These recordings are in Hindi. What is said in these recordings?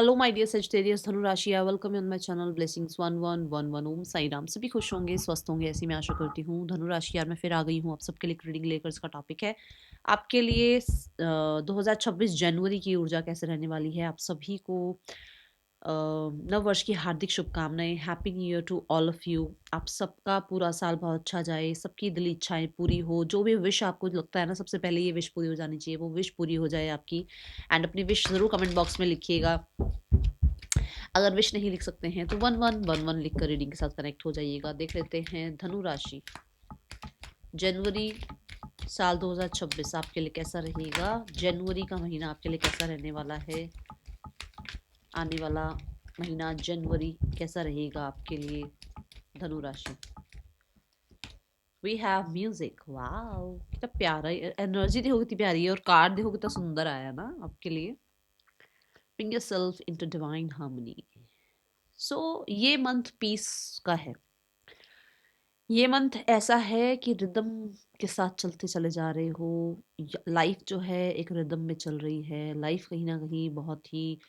हेलो माय डियर सेजिटेरियस धनु राशि, I welcome you on my channel blessings 1111 ओम साई राम। सभी खुश होंगे, स्वस्थ होंगे, ऐसी मैं आशा करती हूँ। धनु राशि यार, मैं फिर आ गई हूँ आप सबके लिए रीडिंग लेकर। इसका टॉपिक है आपके लिए 2026 जनवरी की ऊर्जा कैसे रहने वाली है। आप सभी को नव वर्ष की हार्दिक शुभकामनाएं। Happy new year to all of you. आप सबका पूरा साल बहुत अच्छा जाए, सबकी दिली इच्छाएं पूरी हो। जो भी विश आपको लगता है ना, सबसे पहले ये विश पूरी हो जानी चाहिए, वो विश पूरी हो जाए आपकी। एंड अपनी विश जरूर कमेंट बॉक्स में लिखिएगा। अगर विश नहीं लिख सकते हैं तो 1111 लिखकर रीडिंग के साथ कनेक्ट हो जाइएगा। देख लेते हैं धनु राशि, जनवरी साल 2026 आपके लिए कैसा रहेगा। जनवरी का महीना आपके लिए कैसा रहने वाला है। आने वाला महीना जनवरी कैसा रहेगा आपके लिए धनु राशि। वी हैव म्यूजिक, वाओ कितना प्यारा एनर्जी देखोगे कितनी प्यारी है, और कार्ड देखोगे कितना सुंदर आया ना आपके लिए। Bring yourself into divine harmony. So ये मंथ पीस का है। ये मंथ ऐसा है कि रिदम के साथ चलते चले जा रहे हो। लाइफ जो है एक रिदम में चल रही है। लाइफ कहीं ना कहीं बहुत ही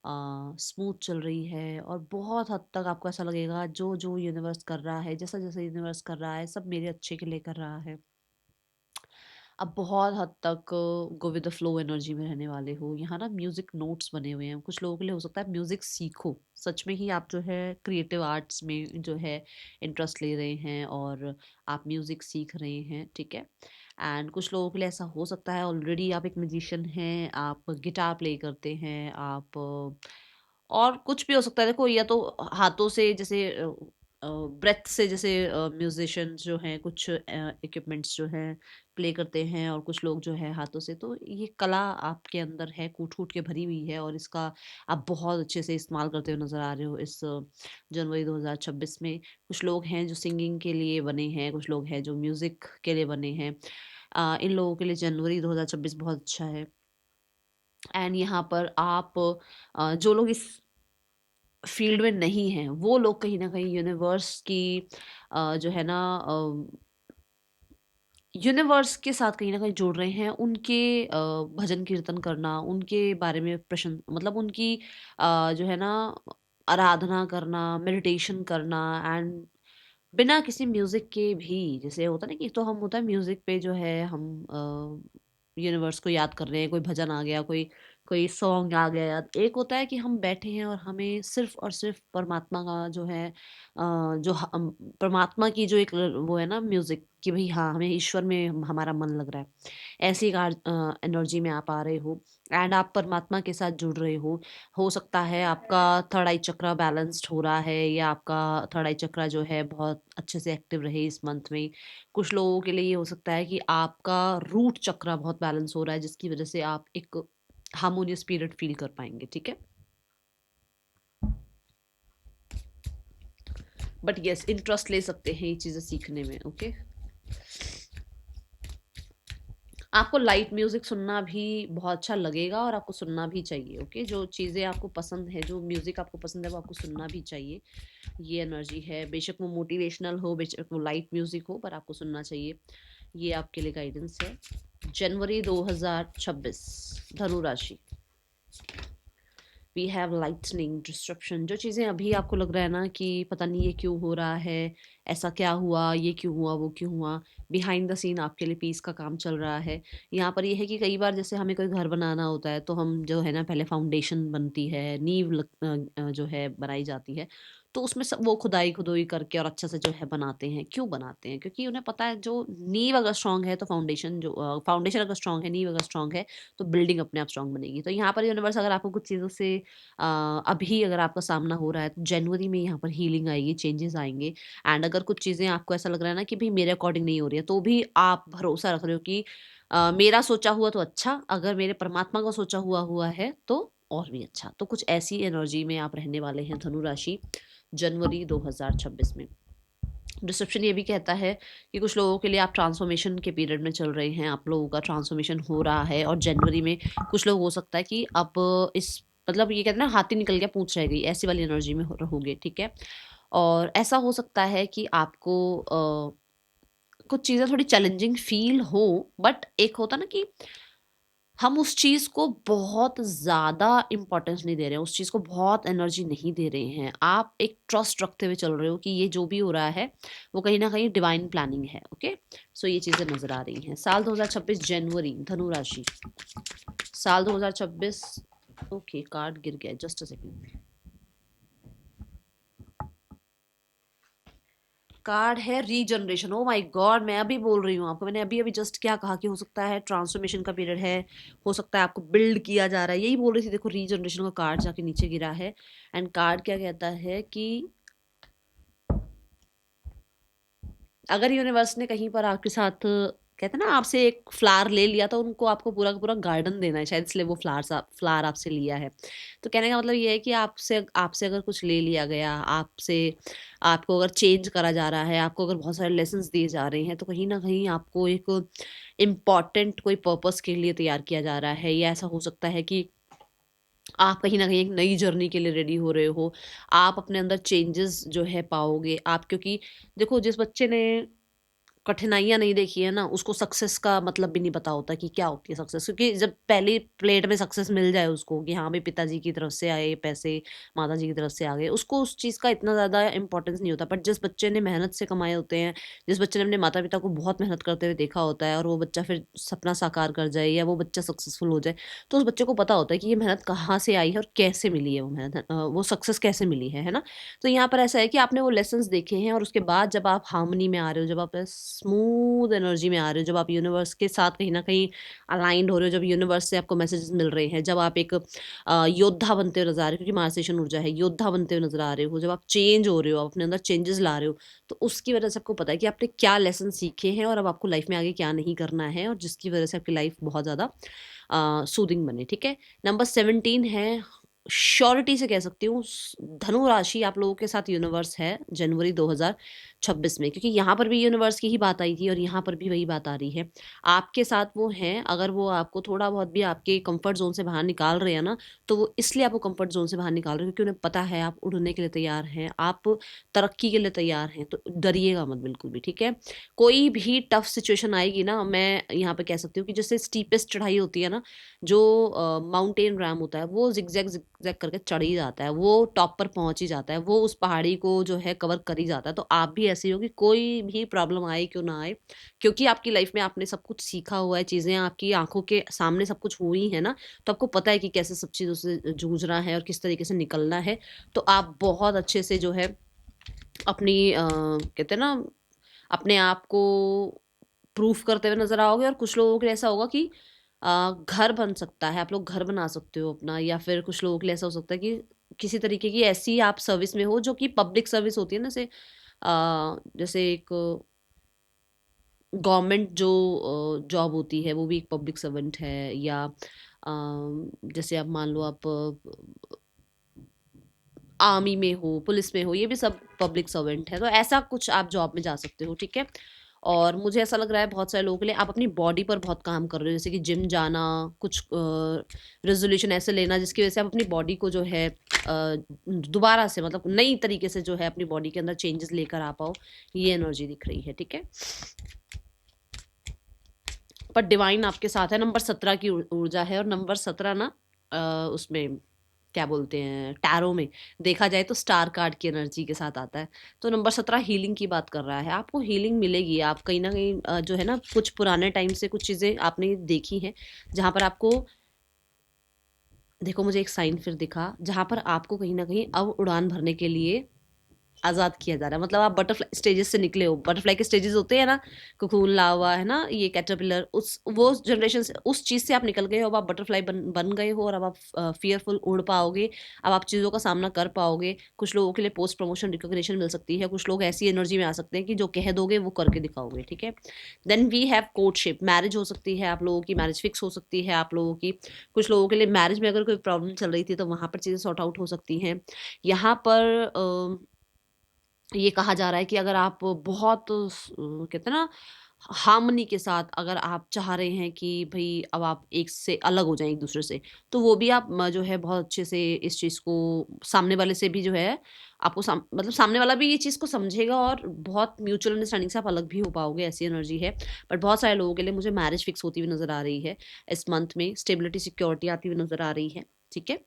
स्मूथ चल रही है, और बहुत हद तक आपको ऐसा लगेगा जो जो यूनिवर्स कर रहा है, जैसा जैसा यूनिवर्स कर रहा है, सब मेरे अच्छे के लिए कर रहा है। अब बहुत हद तक go with the flow energy में रहने वाले हो। यहाँ ना म्यूजिक नोट्स बने हुए हैं। कुछ लोगों के लिए हो सकता है म्यूजिक सीखो, सच में ही आप जो है क्रिएटिव आर्ट्स में जो है इंटरेस्ट ले रहे हैं और आप म्यूजिक सीख रहे हैं, ठीक है। एंड कुछ लोगों के लिए ऐसा हो सकता है ऑलरेडी आप एक म्यूजिशियन हैं, आप गिटार प्ले करते हैं, आप और कुछ भी हो सकता है। देखो, या तो हाथों से जैसे ब्रेथ से, जैसे म्यूजिशियंस जो हैं कुछ इक्विपमेंट्स जो हैं प्ले करते हैं, और कुछ लोग जो है हाथों से। तो ये कला आपके अंदर है, कूट कूट के भरी हुई है, और इसका आप बहुत अच्छे से इस्तेमाल करते हुए नजर आ रहे हो इस जनवरी 2026 में। कुछ लोग हैं जो सिंगिंग के लिए बने हैं, कुछ लोग हैं जो म्यूजिक के लिए बने हैं। इन लोगों के लिए जनवरी 2026 बहुत अच्छा है। एंड यहाँ पर आप जो लोग इस फील्ड में नहीं हैं, वो लोग कहीं ना कहीं यूनिवर्स की जो है ना यूनिवर्स के साथ कहीं न कहीं जुड़ रहे हैं। उनके भजन कीर्तन करना, उनके बारे में मतलब उनकी जो है ना आराधना करना, मेडिटेशन करना। एंड बिना किसी म्यूज़िक के भी, जैसे होता है ना कि तो हम होता है म्यूज़िक पे जो है हम यूनिवर्स को याद कर रहे हैं, कोई भजन आ गया, कोई कोई सॉन्ग आ गया याद। एक होता है कि हम बैठे हैं और हमें सिर्फ़ और सिर्फ़ परमात्मा का जो है जो परमात्मा की जो एक वो है ना म्यूज़िक, कि भई हाँ, हमें ईश्वर में हमारा मन लग रहा है। ऐसी एक एनर्जी में आप आ रहे हो, एंड आप परमात्मा के साथ जुड़ रहे हो। हो सकता है आपका थर्ड आई चक्रा बैलेंस्ड हो रहा है, या आपका थर्ड आई चक्रा जो है बहुत अच्छे से एक्टिव रहे इस मंथ में। कुछ लोगों के लिए ये हो सकता है कि आपका रूट चक्रा बहुत बैलेंस हो रहा है, जिसकी वज़ह से आप एक हार्मोनियस पीरियड फ़ील कर पाएँगे, ठीक है? बट येस, इंटरेस्ट ले सकते हैं ये चीज़ें सीखने में, ओके? आपको लाइट म्यूज़िक सुनना भी बहुत अच्छा लगेगा, और आपको सुनना भी चाहिए, ओके? जो चीज़ें आपको पसंद है, जो म्यूज़िक आपको पसंद है, वो आपको सुनना भी चाहिए। ये एनर्जी है, बेशक वो मोटिवेशनल हो, बेशक वो लाइट म्यूज़िक हो, पर आपको सुनना चाहिए। ये आपके लिए गाइडेंस है। जनवरी 2026 धनु राशि। We have lightning disruption. जो चीज़ें अभी आपको लग रहा है ना कि पता नहीं ये क्यों हो रहा है, ऐसा क्या हुआ, ये क्यों हुआ, वो क्यों हुआ, बिहाइंड द सीन आपके लिए पीस का काम चल रहा है। यहाँ पर ये है कि कई बार जैसे हमें कोई घर बनाना होता है, तो हम जो है ना पहले फाउंडेशन बनती है, जो है बनाई जाती है। तो उसमें सब वो खुदाई खुदोई करके और अच्छा से जो है बनाते हैं। क्यों बनाते हैं? क्योंकि उन्हें पता है जो नींव अगर स्ट्रांग है तो फाउंडेशन अगर स्ट्रांग है, नींव अगर स्ट्रांग है, तो बिल्डिंग अपने आप स्ट्रांग बनेगी। तो यहाँ पर यूनिवर्स अगर आपको कुछ चीज़ों से अभी अगर आपका सामना हो रहा है, तो जनवरी में यहाँ पर हीलिंग आएगी, चेंजेस आएँगे। एंड अगर कुछ चीज़ें आपको ऐसा लग रहा है ना कि भई मेरे अकॉर्डिंग नहीं हो रही है, तो भी आप भरोसा रख रहे हो कि मेरा सोचा हुआ तो अच्छा, अगर मेरे परमात्मा का सोचा हुआ हुआ है तो और भी अच्छा। तो कुछ ऐसी एनर्जी में आप रहने वाले हैं धनु राशि, जनवरी 2026 में। डिस्क्रिप्शन ये भी कहता है कि कुछ लोगों के लिए आप ट्रांसफॉर्मेशन के पीरियड में चल रहे हैं, आप लोगों का ट्रांसफॉर्मेशन हो रहा है, और जनवरी में कुछ लोग हो सकता है कि अब इस मतलब ये कहते हैं ना हाथी निकल गया पूंछ रह गई, ऐसी वाली एनर्जी में रहोगे, ठीक है। और ऐसा हो सकता है कि आपको कुछ चीज़ें थोड़ी चैलेंजिंग फील हो, बट एक होता ना कि हम उस चीज़ को बहुत ज़्यादा इम्पोर्टेंस नहीं दे रहे हैं, उस चीज़ को बहुत एनर्जी नहीं दे रहे हैं। आप एक ट्रस्ट रखते हुए चल रहे हो कि ये जो भी हो रहा है, वो कहीं न कहीं डिवाइन प्लानिंग है, ओके? सो ये चीज़ें नज़र आ रही हैं। साल 2026 जनवरी, धनु राशि। साल 2026 ओके, कार्ड गिर गया, जस्ट अ सेकंड। कार्ड है रीजनरेशन। ओ माय गॉड, मैं अभी बोल रही हूँ आपको, मैंने अभी अभी जस्ट क्या कहा कि हो सकता है ट्रांसफॉर्मेशन का पीरियड है, हो सकता है आपको बिल्ड किया जा रहा है, यही बोल रही थी। देखो रीजनरेशन का कार्ड जाके नीचे गिरा है। एंड कार्ड क्या कहता है कि अगर यूनिवर्स ने कहीं पर आपके साथ, कहते हैं ना, आपसे एक फ्लावर ले लिया, तो उनको आपको पूरा का पूरा गार्डन देना है शायद, इसलिए वो फ्लावर आपसे लिया है। तो कहने का मतलब ये है कि आपसे आपसे अगर कुछ ले लिया गया, आपसे आपको अगर चेंज करा जा रहा है, आपको अगर बहुत सारे लेसन्स दिए जा रहे हैं, तो कहीं न कहीं आपको एक इम्पोर्टेंट कोई पर्पस के लिए तैयार किया जा रहा है। या ऐसा हो सकता है कि आप कहीं न कहीं एक नई जर्नी के लिए रेडी हो रहे हो। आप अपने अंदर चेंजेस जो है पाओगे। आप, क्योंकि देखो, जिस बच्चे ने कठिनाइयाँ नहीं देखी है ना, उसको सक्सेस का मतलब भी नहीं पता होता कि क्या होती है सक्सेस। क्योंकि जब पहली प्लेट में सक्सेस मिल जाए उसको कि हाँ भाई, पिताजी की तरफ से आए पैसे, माताजी की तरफ से आ गए, उसको उस चीज़ का इतना ज़्यादा इम्पोर्टेंस नहीं होता। बट जिस बच्चे ने मेहनत से कमाए होते हैं, जिस बच्चे ने अपने माता-पिता को बहुत मेहनत करते हुए देखा होता है, और वो बच्चा फिर सपना साकार कर जाए या वो बच्चा सक्सेसफुल हो जाए, तो उस बच्चे को पता होता है कि ये मेहनत कहाँ से आई है और कैसे मिली है वो मेहनत, वो सक्सेस कैसे मिली है ना? तो यहाँ पर ऐसा है कि आपने वो लेसन्स देखे हैं, और उसके बाद जब आप हार्मनी में आ रहे हो, जब आप स्मूथ एनर्जी में आ रहे हो, जब आप यूनिवर्स के साथ कहीं न कहीं अलाइन्ड हो रहे हो, जब यूनिवर्स से आपको मैसेजेस मिल रहे हैं, जब आप एक योद्धा बनते हुए नज़र आ रहे हो, क्योंकि मार्गदर्शन ऊर्जा है, योद्धा बनते हुए नज़र आ रहे हो, जब आप चेंज हो रहे हो, आप अपने अंदर चेंजेस ला रहे हो, तो उसकी वजह से आपको पता है कि आपने क्या लेसन सीखे हैं, और अब आपको लाइफ में आगे क्या नहीं करना है, और जिसकी वजह से आपकी लाइफ बहुत ज़्यादा सूदिंग बने, ठीक है? नंबर 17 है, श्योरिटी से कह सकती हूँ, धनु राशि आप लोगों के साथ यूनिवर्स है जनवरी 2026 में, क्योंकि यहाँ पर भी यूनिवर्स की ही बात आई थी और यहाँ पर भी वही बात आ रही है। आपके साथ वो हैं, अगर वो आपको थोड़ा बहुत भी आपके कंफर्ट जोन से बाहर निकाल रहे हैं ना, तो वो इसलिए आपको कंफर्ट जोन से बाहर निकाल रहे हैं क्योंकि उन्हें पता है आप उड़ने के लिए तैयार हैं, आप तरक्की के लिए तैयार हैं। तो डरिएगा मत बिल्कुल भी, ठीक है? कोई भी टफ सिचुएशन आएगी ना, मैं यहाँ पे कह सकती हूँ कि जैसे स्टीपेस्ट चढ़ाई होती है ना, जो माउंटेन रैम होता है, वो ज़िगज़ैग ज़िगज़ैग करके चढ़ ही जाता है, वो टॉप पर पहुँच ही जाता है, वो उस पहाड़ी को जो है कवर कर ही जाता है। तो आप भी ऐसे ही हो कि कोई भी प्रॉब्लम आए क्यों ना आए, क्योंकि आपकी लाइफ़ में आपने सब कुछ सीखा हुआ है, चीज़ें आपकी आँखों के सामने सब कुछ हुई हैं ना, तो आपको पता है कि कैसे सब चीज़ों से जूझना है और किस तरीके से निकलना है। तो आप बहुत अच्छे से जो है अपनी कहते हैं ना, अपने आप को प्रूफ करते हुए नज़र आओगे। और कुछ लोगों के लिए ऐसा होगा कि घर बन सकता है, आप लोग घर बना सकते हो अपना, या फिर कुछ लोगों के लिए ऐसा हो सकता है कि किसी तरीके की ऐसी आप सर्विस में हो जो कि पब्लिक सर्विस होती है ना, जैसे एक गवर्नमेंट जो जॉब होती है, वो भी एक पब्लिक सर्वेंट है। या जैसे आप मान लो, आप आर्मी में हो, पुलिस में हो, ये भी सब पब्लिक सर्वेंट है। तो ऐसा कुछ आप जॉब में जा सकते हो, ठीक है? और मुझे ऐसा लग रहा है बहुत सारे लोगों के लिए आप अपनी बॉडी पर बहुत काम कर रहे हो, जैसे कि जिम जाना, कुछ रेज़ोल्यूशन ऐसे लेना जिसकी वज़ह से आप अपनी बॉडी को जो है दोबारा से, मतलब नई तरीके से जो है अपनी बॉडी के अंदर चेंजेस लेकर आ पाओ, ये एनर्जी दिख रही है, ठीक है? पर डिवाइन आपके साथ है। नंबर 17 की ऊर्जा है, और नंबर 17 ना उसमें क्या बोलते हैं, टैरो में देखा जाए तो स्टार कार्ड की एनर्जी के साथ आता है। तो नंबर 17 हीलिंग की बात कर रहा है। आपको हीलिंग मिलेगी। आप कहीं न कहीं जो है ना, कुछ पुराने टाइम से कुछ चीज़ें आपने देखी हैं, जहाँ पर आपको, देखो मुझे एक साइन फिर दिखा, जहाँ पर आपको कहीं न कहीं अब उड़ान भरने के लिए आज़ाद किया जा रहा है। मतलब आप बटरफ्लाई स्टेजेस से निकले हो। बटरफ्लाई के स्टेजेस होते हैं ना, कोकून, लार्वा, है ना, ये कैटरपिलर, उस वो जनरेशन से, उस चीज़ से आप निकल गए हो। अब आप बटरफ्लाई बन बन गए हो, और अब आप फ़ियरफुल उड़ पाओगे। अब आप चीज़ों का सामना कर पाओगे। कुछ लोगों के लिए पोस्ट प्रमोशन रिकॉग्निशन मिल सकती है। कुछ लोग ऐसी एनर्जी में आ सकते हैं कि जो कह दोगे वो करके दिखाओगे, ठीक है? Then we have courtship, marriage हो सकती है आप लोगों की, मैरिज फिक्स हो सकती है आप लोगों की। कुछ लोगों के लिए मैरिज में अगर कोई प्रॉब्लम चल रही थी, तो वहाँ पर चीज़ें सॉर्ट आउट हो सकती हैं। यहाँ पर ये कहा जा रहा है कि अगर आप बहुत कहते हैं ना, हार्मनी के साथ अगर आप चाह रहे हैं कि भई अब आप एक से अलग हो जाएँ एक-दूसरे से, तो वो भी आप जो है बहुत अच्छे से इस चीज़ को सामने वाले से भी जो है आपको मतलब सामने वाला भी ये चीज़ को समझेगा और बहुत म्यूचुअल अंडरस्टैंडिंग से आप अलग भी हो पाओगे, ऐसी एनर्जी है। बट बहुत सारे लोगों के लिए मुझे मैरिज फिक्स होती हुई नज़र आ रही है इस मंथ में, स्टेबिलिटी, सिक्योरिटी आती हुई नज़र आ रही है, ठीक है?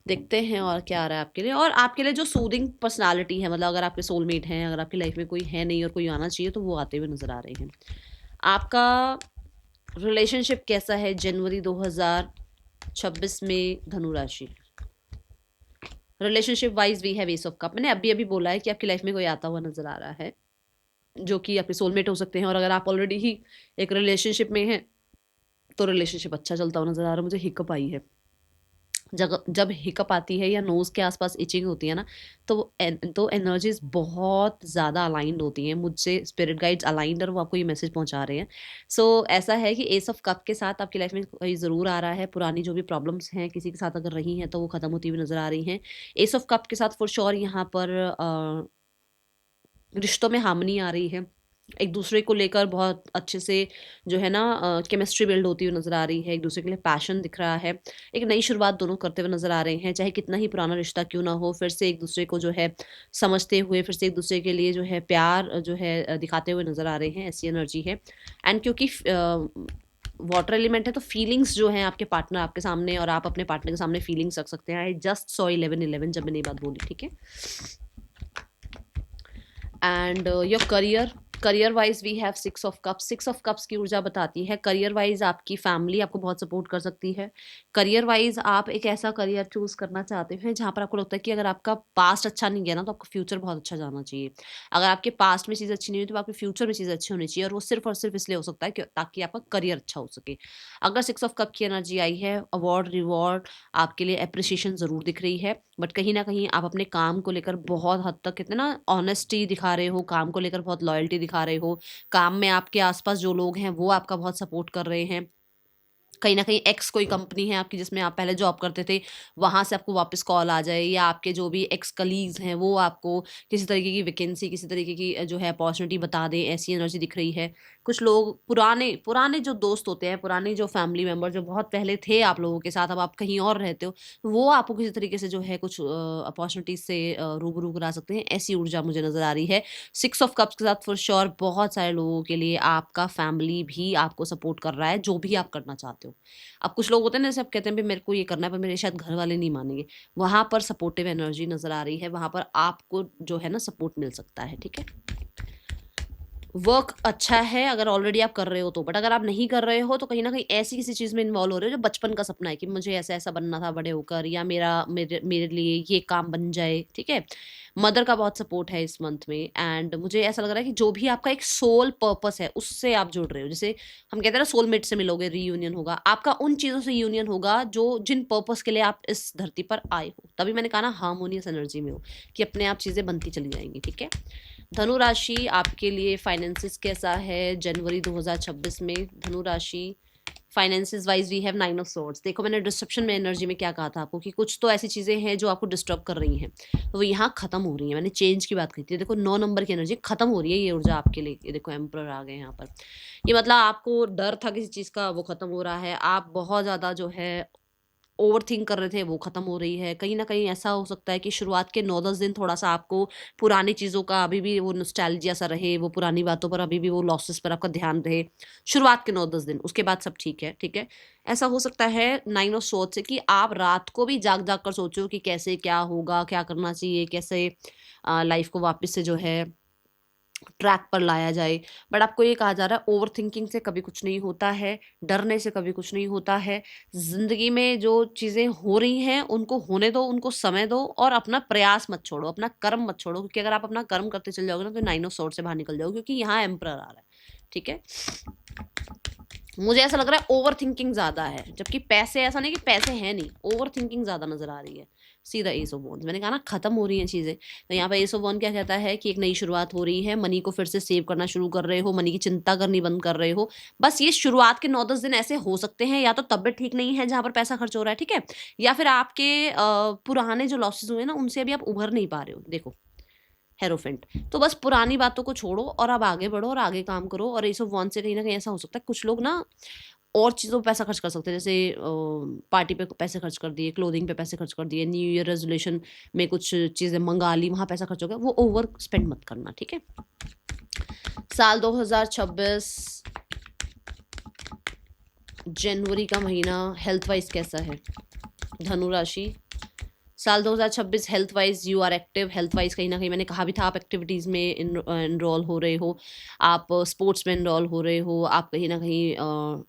देखते हैं और क्या आ रहा है आपके लिए। और आपके लिए जो सूदिंग पर्सनैलिटी है, मतलब अगर आपके सोलमेट हैं, अगर आपकी लाइफ में कोई है नहीं और कोई आना चाहिए, तो वो आते हुए नज़र आ रहे हैं। आपका रिलेशनशिप कैसा है जनवरी 2026 में धनु राशि? Relationship wise we have ace of cup. मैंने अभी अभी बोला है कि आपकी लाइफ में कोई आता हुआ नजर आ रहा है जो कि आपके सोलमेट हो सकते हैं, और अगर आप ऑलरेडी ही एक रिलेशनशिप में हैं तो रिलेशनशिप अच्छा चलता हुआ नजर आ रहा है। मुझे हिकअप आई है। जब जब हिकअप आती है या नोज़ के आसपास इचिंग होती है ना, तो एनर्जीज बहुत ज़्यादा अलाइंड होती हैं। मुझसे स्पिरिट गाइड्स अलाइंड और वो आपको ये मैसेज पहुंचा रहे हैं। सो ऐसा है कि एस ऑफ कप के साथ आपकी लाइफ में कोई ज़रूर आ रहा है। पुरानी जो भी प्रॉब्लम्स हैं किसी के साथ अगर रही हैं तो वो ख़त्म होती हुई नज़र आ रही हैं। एस ऑफ कप के साथ फॉर श्योर यहाँ पर रिश्तों में हार्मनी आ रही है। एक दूसरे को लेकर बहुत अच्छे से जो है ना केमिस्ट्री बिल्ड होती हुई नज़र आ रही है। एक दूसरे के लिए पैशन दिख रहा है। एक नई शुरुआत दोनों करते हुए नज़र आ रहे हैं। चाहे कितना ही पुराना रिश्ता क्यों ना हो, फिर से एक दूसरे को जो है समझते हुए, फिर से एक दूसरे के लिए जो है प्यार जो है दिखाते हुए नज़र आ रहे हैं। ऐसी एनर्जी है। एंड क्योंकि वाटर एलिमेंट है तो फीलिंग्स जो हैं आपके पार्टनर आपके सामने और आप अपने पार्टनर के सामने फीलिंग्स रख सकते हैं। आई जस्ट सॉ 11-11 जब मैंने ये बात बोली, ठीक है? And your career wise we have 6 of cups. 6 of cups की ऊर्जा बताती है करियर वाइज आपकी फैमिली आपको बहुत सपोर्ट कर सकती है। करियर वाइज आप एक ऐसा करियर चूज करना चाहते हैं जहाँ पर आपको लगता है कि अगर आपका पास्ट अच्छा नहीं गया ना तो आपका फ्यूचर बहुत अच्छा जाना चाहिए। अगर आपके पास्ट में चीज़ अच्छी नहीं हुई तो आपके फ्यूचर में चीज़ अच्छी होनी चाहिए, और वो सिर्फ और सिर्फ इसलिए हो सकता है ताकि आपका करियर अच्छा हो सके। अगर 6 ऑफ कप की एनर्जी आई है, अवार्ड रिवॉर्ड आपके लिए अप्रिसिएशन ज़रूर दिख रही है। बट कहीं न कहीं आप अपने काम को लेकर बहुत हद तक कहते हैं ना ऑनेस्टी दिखा रहे हो, काम को लेकर बहुत लॉयल्टी दिखा रहे हो। काम में आपके आस-पास जो लोग हैं वो आपका बहुत सपोर्ट कर रहे हैं। कहीं न कहीं एक्स कोई कंपनी है आपकी जिसमें आप पहले जॉब करते थे, वहाँ से आपको वापस कॉल आ जाए, या आपके जो भी एक्स कलीग्स हैं वो आपको किसी तरीके की वैकेंसी, किसी तरीके की जो है अपॉर्च्युनिटी बता दें, ऐसी एनर्जी दिख रही है। कुछ लोग पुराने पुराने जो दोस्त होते हैं, पुराने जो फैमिली मेंबर जो बहुत पहले थे आप लोगों के साथ, अब आप कहीं और रहते हो, वो आपको किसी तरीके से जो है कुछ अपॉर्च्युनिटीज़ से रूबरू करा सकते हैं, ऐसी ऊर्जा मुझे नज़र आ रही है। 6 ऑफ कप्स के साथ फॉर श्योर बहुत सारे लोगों के लिए आपका फैमिली भी आपको सपोर्ट कर रहा है, जो भी आप करना चाहते हो। अब कुछ लोग होते हैं ना, जैसे आप कहते हैं, "भई मेरे को ये करना है पर मेरे शायद घर वाले नहीं मानेंगे।" वहाँ पर सपोर्टिव एनर्जी नज़र आ रही है, वहाँ पर आपको जो है ना सपोर्ट मिल सकता है, ठीक है? वर्क अच्छा है अगर ऑलरेडी आप कर रहे हो तो, बट अगर आप नहीं कर रहे हो तो कहीं न कहीं ऐसी किसी चीज़ में इन्वॉल्व हो रहे हो जो बचपन का सपना है कि मुझे ऐसा-ऐसा बनना था बड़े होकर, या मेरे मेरे लिए ये काम बन जाए, ठीक है? मदर का बहुत सपोर्ट है इस मंथ में। एंड मुझे ऐसा लग रहा है कि जो भी आपका एक सोल पर्पस है, उससे आप जुड़ रहे हो। जैसे हम कहते हैं ना सोलमेट से मिलोगे, रीयूनियन होगा। आपका उन चीज़ों से यूनियन होगा जो जिन पर्पस के लिए आप इस धरती पर आए हो। तभी मैंने कहा ना हार्मोनियस एनर्जी में हो, कि अपने आप चीज़ें बनती चली जाएँगी, ठीक है? धनु राशि आपके लिए फाइनेंसिस कैसा है जनवरी 2026 में? धनु राशि finances wise we have 9 of swords. देखो मैंने डिस्ट्रप्शन में एनर्जी में क्या कहा था आपको कि कुछ तो ऐसी चीज़ें हैं जो आपको डिस्टर्ब कर रही हैं, तो वो यहाँ खत्म हो रही हैं। मैंने चेंज की बात कही थी। देखो 9 नंबर की एनर्जी खत्म हो रही है, ये ऊर्जा आपके लिए। ये देखो एम्परर आ गए यहाँ पर। ये मतलब आपको डर था किसी चीज़ का, वो खत्म हो रहा है। आप बहुत ज़्यादा जो है ओवरथिंक कर रहे थे, वो खत्म हो रही है। कहीं न कहीं ऐसा हो सकता है कि शुरुआत के 9-10 दिन थोड़ा-सा आपको पुरानी चीज़ों का अभी भी वो नॉस्टैल्जिया सा रहे, वो पुरानी बातों पर अभी भी वो लॉसेस पर आपका ध्यान रहे। शुरुआत के 9-10 दिन, उसके बाद सब ठीक है, ठीक है? ऐसा हो सकता है 9 ऑफ सोर्ड्स से कि आप रात को भी जाग-जाग कर सोचो कि कैसे क्या होगा, क्या करना चाहिए, कैसे लाइफ़ को वापस से जो है ट्रैक पर लाया जाए। बट आपको ये कहा जा रहा है ओवरथिंकिंग से कभी कुछ नहीं होता है, डरने से कभी कुछ नहीं होता है। ज़िंदगी में जो चीज़ें हो रही हैं उनको होने दो, उनको समय दो, और अपना प्रयास मत छोड़ो, अपना कर्म मत छोड़ो, क्योंकि अगर आप अपना कर्म करते चले जाओगे ना तो 9 ऑफ सोर्ड्स से बाहर निकल जाओगे, क्योंकि यहाँ एम्परर आ रहा है, ठीक है? मुझे ऐसा लग रहा है ओवरथिंकिंग ज़्यादा है, जबकि पैसे, ऐसा नहीं कि पैसे हैं नहीं, ओवरथिंकिंग ज़्यादा नज़र आ रही है। See the S of wands, मैंने कहा ना खत्म हो रही हैं चीज़ें। तो यहाँ पे एस ऑफ वांड क्या कहता है कि एक नई शुरुआत हो रही है, मनी को फिर से सेव करना शुरू कर रहे हो, मनी की चिंता करनी बंद कर रहे हो। बस ये शुरुआत के 9-10 दिन ऐसे हो सकते हैं, या तो तबीयत ठीक नहीं है जहाँ पर पैसा खर्च हो रहा है, ठीक है? या फिर आपके पुराने जो लॉसेस हुए हैं ना, उनसे अभी आप उभर नहीं पा रहे हो। देखो हेरोफेंट। तो बस पुरानी बातों को छोड़ो और अब आगे बढ़ो और आगे काम करो। और एस ऑफ वॉन्ड से कहीं ना कहीं ऐसा हो सकता है कुछ लोग ना और चीज़ों पे पैसा खर्च कर सकते हैं, जैसे पार्टी पे पैसे खर्च कर दिए, क्लोथिंग पे पैसे खर्च कर दिए, न्यू ईयर रेजोल्यूशन में कुछ चीज़ें मंगा ली, वहाँ पैसा खर्च हो गया, वो ओवर स्पेंड मत करना, ठीक है। साल 2026 जनवरी का महीना हेल्थ वाइज कैसा है धनु राशि? साल 2026 health wise you are active. Health wise कहीं ना कहीं मैंने कहा भी था, आप एक्टिविटीज़ में इनरोल हो रहे हो, आप स्पोर्ट्स में इनरोल हो रहे हो, आप कहीं ना कहीं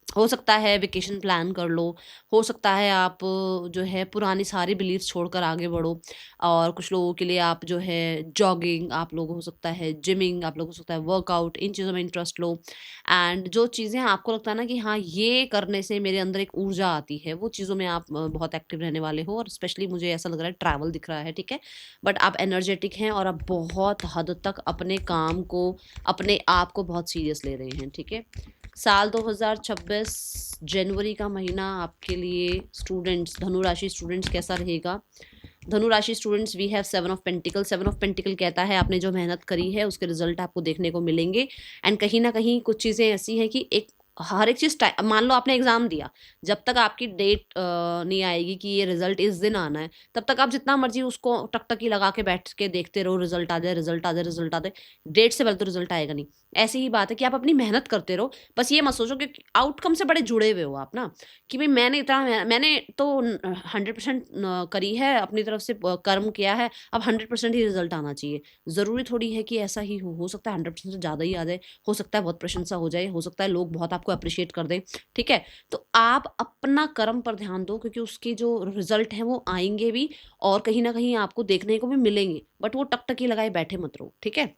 हो सकता है वेकेशन प्लान कर लो, हो सकता है आप जो है पुरानी सारी बिलीव्स छोड़कर आगे बढ़ो। और कुछ लोगों के लिए आप जो है जॉगिंग, आप लोग हो सकता है जिमिंग, आप लोग हो सकता है वर्कआउट, इन चीज़ों में इंटरेस्ट लो। एंड जो चीज़ें आपको लगता है ना कि हाँ ये करने से मेरे अंदर एक ऊर्जा आती है, वो चीज़ों में आप बहुत एक्टिव रहने वाले हो। और स्पेशली मुझे ऐसा लग रहा है ट्रैवल दिख रहा है, ठीक है। बट आप एनर्जेटिक हैं और आप बहुत हद तक अपने काम को, अपने आप को बहुत सीरियस ले रहे हैं, ठीक है। साल 2026 जनवरी का महीना आपके लिए स्टूडेंट्स, धनु राशि स्टूडेंट्स कैसा रहेगा? धनु राशि students, we have 7 of pentacle. 7 of pentacle कहता है आपने जो मेहनत करी है उसके रिजल्ट आपको देखने को मिलेंगे। एंड कहीं ना कहीं कुछ चीज़ें ऐसी हैं कि एक हर एक चीज़ मान लो आपने एग्जाम दिया, जब तक आपकी डेट नहीं आएगी कि ये रिजल्ट इस दिन आना है, तब तक आप जितना मर्जी उसको टकटकी लगा के बैठ के देखते रहो, रिजल्ट आ जाए, रिजल्ट आ जाए, रिजल्ट आ जाए। डेट से पहले तो रिजल्ट आएगा नहीं। ऐसी ही बात है कि आप अपनी मेहनत करते रहो, बस ये मत सोचो कि आउटकम से बड़े जुड़े हुए हो आप ना, कि भाई मैंने तो 100% करी है, अपनी तरफ से कर्म किया है, अब 100% ही रिजल्ट आना चाहिए। ज़रूरी थोड़ी है कि ऐसा ही हो सकता है 100% से ज़्यादा ही आ जाए, हो सकता है बहुत प्रशंसा हो जाए, हो सकता है लोग बहुत आपको अप्रिशिएट कर दें, ठीक है। तो आप अपना कर्म पर ध्यान दो, क्योंकि उसके जो रिजल्ट हैं वो आएंगे भी और कहीं ना कहीं आपको देखने को भी मिलेंगे। बट वो टकटकी लगाए बैठे मत रहो, ठीक है।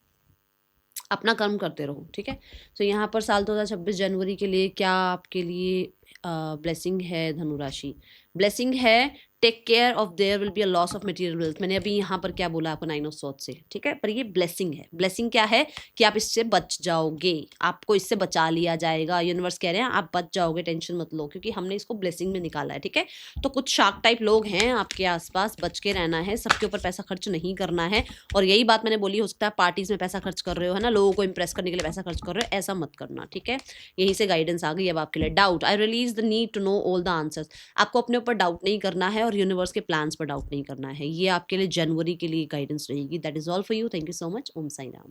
अपना कर्म करते रहो, ठीक है। तो यहाँ पर साल 2026 जनवरी के लिए क्या आपके लिए ब्लेसिंग है धनु राशि? ब्लेसिंग है take care of there will be a loss of material wealth. मैंने अभी यहाँ पर क्या बोला आपको, 9 ऑफ सॉर्ड से, ठीक है। पर ये ब्लेसिंग है। ब्लेसिंग क्या है कि आप इससे बच जाओगे, आपको इससे बचा लिया जाएगा। यूनिवर्स कह रहे हैं आप बच जाओगे, टेंशन मत लो, क्योंकि हमने इसको ब्लेसिंग में निकाला है, ठीक है। तो कुछ शार्क टाइप लोग हैं आपके आसपास, बच के रहना है, सबके ऊपर पैसा खर्च नहीं करना है। और यही बात मैंने बोली, हो सकता है पार्टीज में पैसा खर्च कर रहे हो, है ना, लोगों को इंप्रेस करने के लिए पैसा खर्च कर रहे हो, ऐसा मत करना, ठीक है। यहीं से गाइडेंस आ गई अब आपके लिए। Doubt, I release the need to know all the answers. आपको अपने ऊपर डाउट नहीं करना है और यूनिवर्स के प्लान्स पर डाउट नहीं करना है। ये आपके लिए जनवरी के लिए गाइडेंस रहेगी। That is all for you. Thank you so much. Om Sai Ram.